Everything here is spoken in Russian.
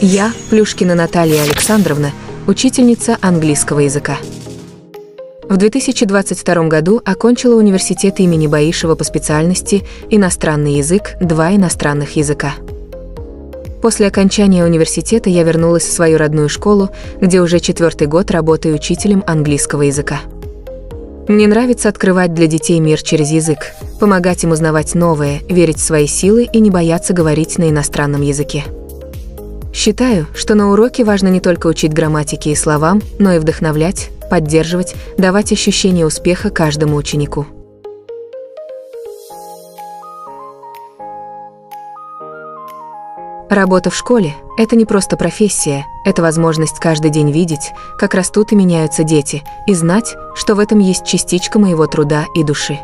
Я, Плюшкина Наталья Александровна, учительница английского языка. В 2022 году окончила университет имени Баишева по специальности «Иностранный язык», 2 иностранных языка. После окончания университета я вернулась в свою родную школу, где уже 4-й год работаю учителем английского языка. Мне нравится открывать для детей мир через язык, помогать им узнавать новое, верить в свои силы и не бояться говорить на иностранном языке. Считаю, что на уроке важно не только учить грамматике и словам, но и вдохновлять, поддерживать, давать ощущение успеха каждому ученику. Работа в школе – это не просто профессия, это возможность каждый день видеть, как растут и меняются дети, и знать, что в этом есть частичка моего труда и души.